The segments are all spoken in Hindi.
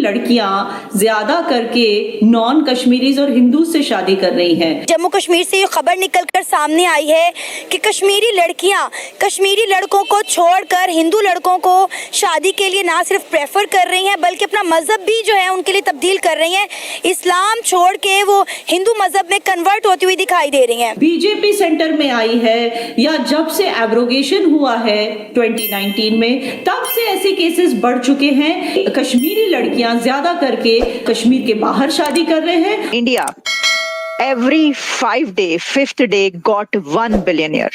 लड़कियां ज्यादा करके नॉन कश्मीरीज और हिंदू से शादी कर रही हैं। जम्मू कश्मीर से ये खबर निकलकर सामने आई है कि कश्मीरी लड़कियां कश्मीरी लड़कों को छोड़कर हिंदू लड़कों को शादी के लिए ना सिर्फ प्रेफर कर रही हैं बल्कि अपना मजहब भी जो है उनके लिए तब्दील कर रही हैं। इस्लाम छोड़ के वो हिंदू मजहब में कन्वर्ट होती हुई दिखाई दे रही हैं। बीजेपी सेंटर में आई है या जब से एब्रोगेशन हुआ है 2019 में, तब से ऐसे केसेस बढ़ चुके हैं। कश्मीरी लड़कियां ज्यादा करके कश्मीर के बाहर शादी कर रहे हैं। India every 5 day, 5th day got 1 billionaire.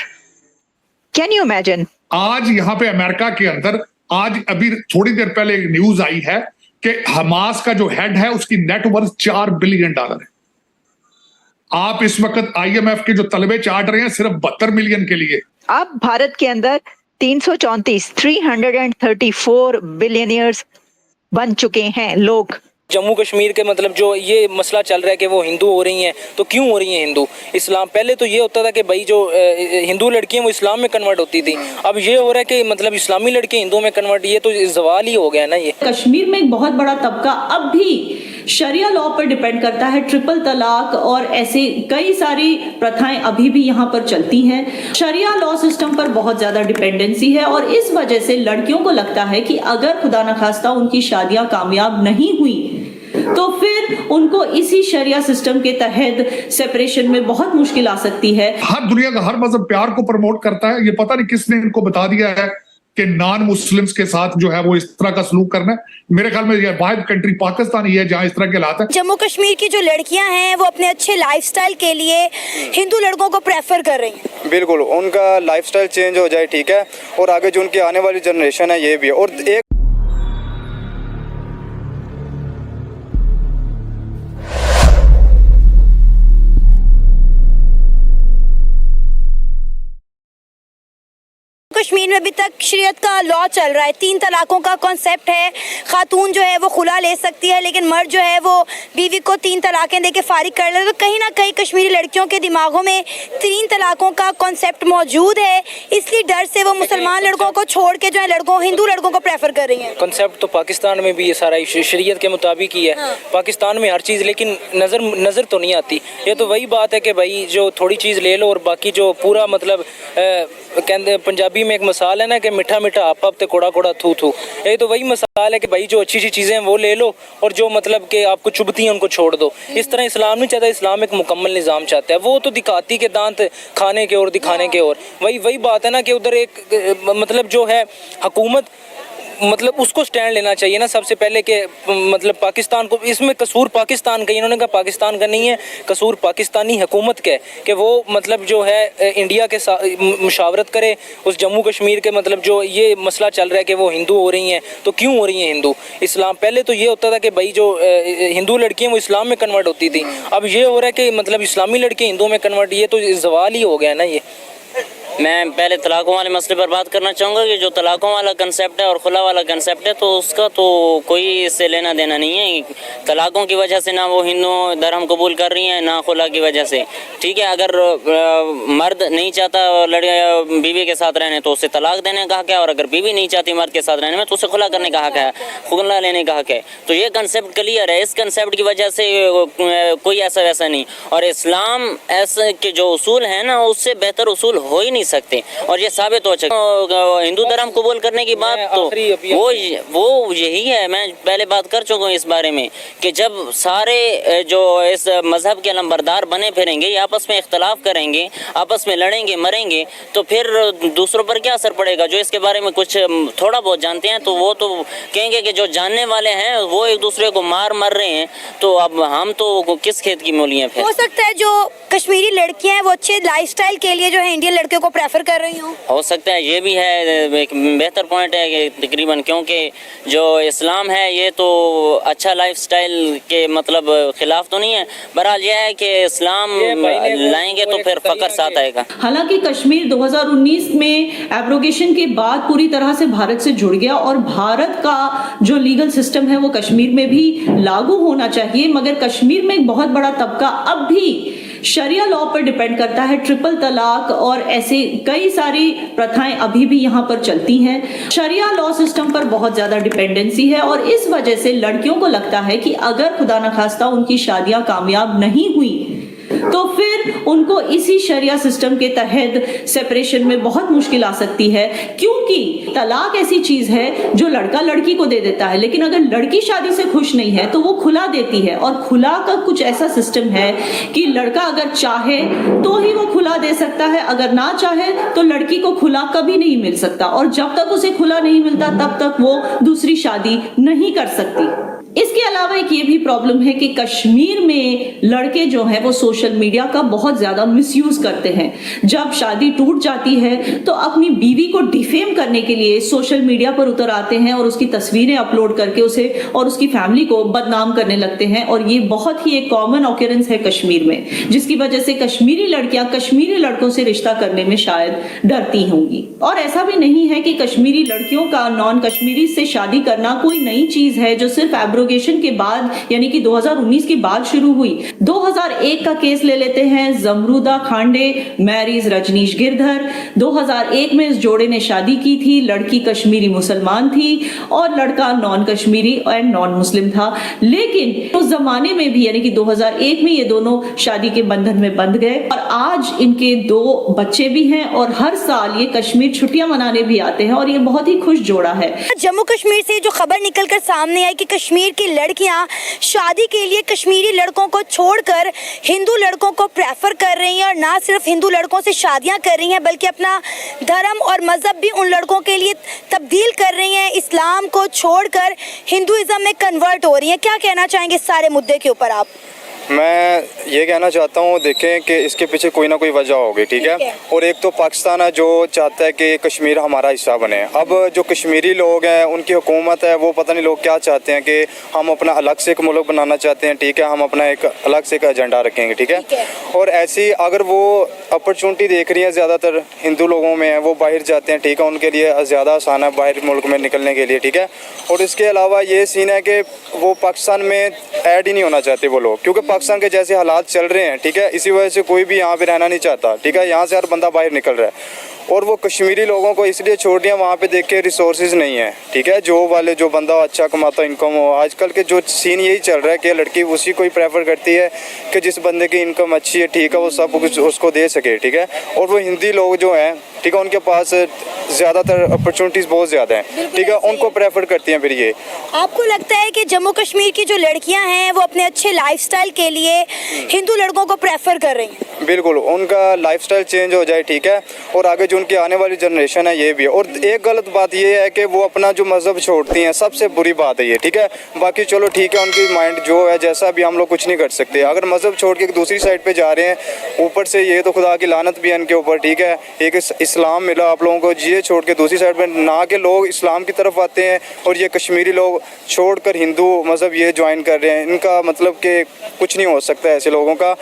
Can you imagine? आज यहाँ पे अमेरिका के अंदर आज अभी थोड़ी देर पहले एक न्यूज आई है कि हमास का जो हेड है उसकी नेटवर्थ $4 बिलियन है। आप इस वक्त IMF के जो तलबे चाट रहे हैं सिर्फ 72 मिलियन के लिए। अब भारत के अंदर 334 बिलियनियर्स बन चुके हैं लोग। जम्मू कश्मीर के मतलब जो ये मसला चल रहा है कि वो हिंदू हो रही हैं, तो क्यों हो रही हैं हिंदू? इस्लाम पहले तो ये होता था कि भाई जो हिंदू लड़कियां वो इस्लाम में कन्वर्ट होती थी, अब ये हो रहा है कि मतलब इस्लामी लड़कियां हिंदू में कन्वर्ट, ये तो जवाल ही हो गया ना। ये कश्मीर में एक बहुत बड़ा तबका अब भी शरिया लॉ पर डिपेंड करता है। ट्रिपल तलाक और ऐसे कई सारी प्रथाएं अभी भी यहाँ पर चलती हैं। शरिया लॉ सिस्टम पर बहुत ज्यादा डिपेंडेंसी है और इस वजह से लड़कियों को लगता है कि अगर खुदा न खास्ता उनकी शादियां कामयाब नहीं हुई तो फिर उनको इसी शरिया सिस्टम के तहत सेपरेशन में बहुत मुश्किल आ सकती है। हर दुनिया का हर मजहब प्यार को प्रमोट करता है। ये पता नहीं किसने इनको बता दिया है कि नॉन मुस्लिम्स के साथ जो है वो इस तरह का सलूक करना है। मेरे ख्याल में ये वाहिद कंट्री पाकिस्तान ही है जहां इस तरह के हालात है। जम्मू कश्मीर की जो लड़कियां हैं वो अपने अच्छे लाइफस्टाइल के लिए हिंदू लड़कों को प्रेफर कर रही हैं। बिल्कुल, उनका लाइफस्टाइल चेंज हो जाए, ठीक है, और आगे जो उनकी आने वाली जनरेशन है ये भी है। और एक कश्मीर में अभी तक शरीयत का लॉ चल रहा है, 3 तलाकों का कॉन्सेप्ट है। खातून जो है वो खुला ले सकती है लेकिन मर्द जो है वो बीवी को 3 तलाकें देके फारिग कर ले। तो कहीं ना कहीं कश्मीरी लड़कियों के दिमागों में 3 तलाकों का कॉन्सेप्ट मौजूद है, इसलिए डर से वो मुसलमान लड़कों को छोड़ के जो है हिंदू लड़कों को प्रेफर कर रही हैं। कॉन्सेप्ट तो पाकिस्तान में भी ये सारा शरीयत के मुताबिक ही है। हाँ। पाकिस्तान में हर चीज़ लेकिन नज़र तो नहीं आती। ये तो वही बात है कि भाई जो थोड़ी चीज़ ले लो और बाकी जो पूरा मतलब कहते पंजाबी में एक मसाल है ना कि मीठा मीठा आप ते कोड़ा कोड़ा थू थू। ये तो वही मसाल है कि भाई जो अच्छी अच्छी चीज़ें हैं वो ले लो और जो मतलब कि आपको चुभती हैं उनको छोड़ दो। इस तरह इस्लाम नहीं चाहता, इस्लाम एक मुकम्मल निज़ाम चाहता है। वो तो दिखाती के दांत खाने के और दिखाने के और वही बात है ना कि उधर एक मतलब जो है हुकूमत मतलब उसको स्टैंड लेना चाहिए ना सबसे पहले कि मतलब पाकिस्तान को, इसमें कसूर पाकिस्तान का, इन्होंने कहा पाकिस्तान का नहीं है, कसूर पाकिस्तानी हुकूमत का है कि वो मतलब जो है इंडिया के साथ मुशावरत करे उस जम्मू कश्मीर के मतलब जो ये मसला चल रहा है कि वो हिंदू हो रही हैं, तो क्यों हो रही हैं हिंदू? इस्लाम पहले तो ये होता था कि भाई जो हिंदू लड़कियाँ वो इस्लाम में कन्वर्ट होती थी, अब ये हो रहा है कि मतलब इस्लामी लड़कियाँ हिंदू में कन्वर्ट, ये तो जवाल ही हो गया ना। ये मैं पहले तलाकों वाले मसले पर बात करना चाहूँगा कि जो तलाकों वाला कंसेप्ट है और खुला वाला कंसेप्ट है तो उसका तो कोई इससे लेना देना नहीं है। तलाकों की वजह से ना वो हिंदू धर्म कबूल कर रही हैं ना खुला की वजह से, ठीक है। अगर मर्द नहीं चाहता बीवी के साथ रहने तो उसे तलाक देने का हक है, और अगर बीवी नहीं चाहती मर्द के साथ रहने में तो उसे खुला करने का हक है, खुला लेने का हक है। तो ये कंसेप्ट क्लियर है। इस कंसेप्ट की वजह से कोई ऐसा वैसा नहीं, और इस्लाम ऐसे के जो उसूल हैं ना उससे बेहतर उसूल हो ही नहीं सकते, और ये साबित हो चुका। हिंदू धर्म कबूल करने की बात तो वो यही है। मैं पहले बात कर चुका हूँ इस बारे में कि जब सारे जो इस मजहब के लंबरदार बने फिरेंगे, ये आपस में इख्तलाफ करेंगे, आपस में लड़ेंगे मरेंगे, तो फिर दूसरों पर क्या असर पड़ेगा? जो इसके बारे में कुछ थोड़ा बहुत जानते हैं तो वो तो कहेंगे कि जो जानने वाले हैं वो एक दूसरे को मार रहे हैं, तो अब हम तो किस खेत की मूली हैं? फिर हो सकता है जो कश्मीरी लड़कियां हैं वो अच्छे लाइफस्टाइल के लिए जो है इंडियन लड़कियों को प्रेफर कर रही हो सकता है। ये भी है, एक बेहतर पॉइंट है कि तकरीबन, क्योंकि जो इस्लाम है ये तो अच्छा लाइफस्टाइल के मतलब खिलाफ तो नहीं है। बहरहाल ये है कि इस्लाम लाएंगे तो फिर फकर साथ आएगा। हालांकि कश्मीर 2019 में एब्रोगेशन के बाद पूरी तरह से भारत से जुड़ गया और भारत का जो लीगल सिस्टम है वो कश्मीर में भी लागू होना चाहिए, मगर कश्मीर में एक बहुत बड़ा तबका अब भी शरिया लॉ पर डिपेंड करता है। ट्रिपल तलाक और ऐसे कई सारी प्रथाएं अभी भी यहाँ पर चलती हैं। शरिया लॉ सिस्टम पर बहुत ज्यादा डिपेंडेंसी है और इस वजह से लड़कियों को लगता है कि अगर खुदा न खास्ता उनकी शादियां कामयाब नहीं हुई तो फिर उनको इसी शरिया सिस्टम के तहत सेपरेशन में बहुत मुश्किल आ सकती है, क्योंकि तलाक ऐसी चीज है जो लड़का लड़की को दे देता है, लेकिन अगर लड़की शादी से खुश नहीं है तो वो खुला देती है। और खुला का कुछ ऐसा सिस्टम है कि लड़का अगर चाहे तो ही वो खुला दे सकता है, अगर ना चाहे तो लड़की को खुला कभी नहीं मिल सकता, और जब तक उसे खुला नहीं मिलता तब तक वो दूसरी शादी नहीं कर सकती। इसके अलावा एक ये भी प्रॉब्लम है कि कश्मीर में लड़के जो हैं वो सोशल मीडिया का बहुत ज्यादा मिसयूज करते हैं। जब शादी टूट जाती है तो अपनी बीवी को डिफेम करने के लिए सोशल मीडिया पर उतर आते हैं और उसकी तस्वीरें अपलोड करके उसे और उसकी फैमिली को बदनाम करने लगते हैं। और ये बहुत ही एक कॉमन ऑकरेंस है कश्मीर में, जिसकी वजह से कश्मीरी लड़कियां कश्मीरी लड़कों से रिश्ता करने में शायद डरती होंगी। और ऐसा भी नहीं है कि कश्मीरी लड़कियों का नॉन कश्मीरी से शादी करना कोई नई चीज है जो सिर्फ एब्रोगेशन के बाद यानी कि 2019 के बाद शुरू हुई। 2001 का केस ले लेते हैं, जमरूदा खांडे मैरिज रजनीश गिरधर। 2001 में इस जोड़े ने शादी की थी, लड़की कश्मीरी मुसलमान थी और लड़का non Kashmiri and non Muslim था। लेकिन उस जमाने में भी यानी कि 2001 में ये दोनों शादी के बंधन में बंध गए और आज इनके 2 बच्चे भी हैं और हर साल ये कश्मीर छुट्टियां मनाने भी आते हैं और ये बहुत ही खुश जोड़ा है। जम्मू कश्मीर से जो खबर निकलकर सामने आई कि कश्मीर की लड़कियां शादी के लिए कश्मीरी लड़कों को छोड़कर हिंदू लड़कों को प्रेफर कर रही हैं और ना सिर्फ हिंदू लड़कों से शादियां कर रही हैं बल्कि अपना धर्म और मजहब भी उन लड़कों के लिए तब्दील कर रही हैं, इस्लाम को छोड़कर हिंदुइज्म में कन्वर्ट हो रही हैं। क्या कहना चाहेंगे इस सारे मुद्दे के ऊपर आप? मैं ये कहना चाहता हूँ, देखें कि इसके पीछे कोई ना कोई वजह होगी, ठीक है। और एक तो पाकिस्तान है जो चाहता है कि कश्मीर हमारा हिस्सा बने। अब जो कश्मीरी लोग हैं उनकी हुकूमत है, वो पता नहीं लोग क्या चाहते हैं कि हम अपना अलग से एक मुल्क बनाना चाहते हैं, ठीक है, हम अपना एक अलग से एक एजेंडा रखेंगे, ठीक है। और ऐसी अगर वो अपॉर्चुनिटी देख रही है ज़्यादातर हिंदू लोगों में है, वो बाहर जाते हैं, ठीक है, उनके लिए ज़्यादा आसान है बाहर मुल्क में निकलने के लिए, ठीक है। और इसके अलावा ये सीन है कि वो पाकिस्तान में ऐड ही नहीं होना चाहते वो लोग, क्योंकि पाकिस्तान के जैसे हालात चल रहे हैं, ठीक है, इसी वजह से कोई भी यहाँ पे रहना नहीं चाहता, ठीक है। यहाँ से हर बंदा बाहर निकल रहा है और वो कश्मीरी लोगों को इसलिए छोड़ दिया, वहाँ पे देख के रिसोर्सेज नहीं है, ठीक है। जॉब वाले जो बंदा अच्छा कमाता इनकम हो, आजकल के जो सीन यही चल रहा है कि लड़की उसी को ही प्रेफर करती है कि जिस बंदे की इनकम अच्छी है, ठीक है, वो सब कुछ उसको दे सके, ठीक है। और वो हिंदी लोग जो हैं, ठीक है, उनके पास ज़्यादातर अपॉर्चुनिटीज़ बहुत ज़्यादा हैं, ठीक है, उनको प्रेफर करती हैं। फिर ये आपको लगता है कि जम्मू कश्मीर की जो लड़कियां हैं वो अपने अच्छे लाइफस्टाइल के लिए हिंदू लड़कों को प्रेफर कर रही हैं? बिल्कुल, उनका लाइफस्टाइल चेंज हो जाए, ठीक है, और आगे जो उनकी आने वाली जनरेशन है ये भी है। और एक गलत बात ये है कि वो अपना जो मज़हब छोड़ती हैं, सबसे बुरी बात है ये, ठीक है। बाकी चलो ठीक है, उनकी माइंड जो है जैसा भी, हम लोग कुछ नहीं कर सकते। अगर मज़हब छोड़ के दूसरी साइड पे जा रहे हैं, ऊपर से ये तो खुदा की लानत भी है इनके ऊपर, ठीक है। एक इस्लाम मिला आप लोगों को, ये छोड़ के दूसरी साइड पे ना के लोग इस्लाम की तरफ आते हैं और ये कश्मीरी लोग छोड़कर हिंदू मज़हब ये ज्वाइन कर रहे हैं। इनका मतलब कि कुछ नहीं हो सकता ऐसे लोगों का।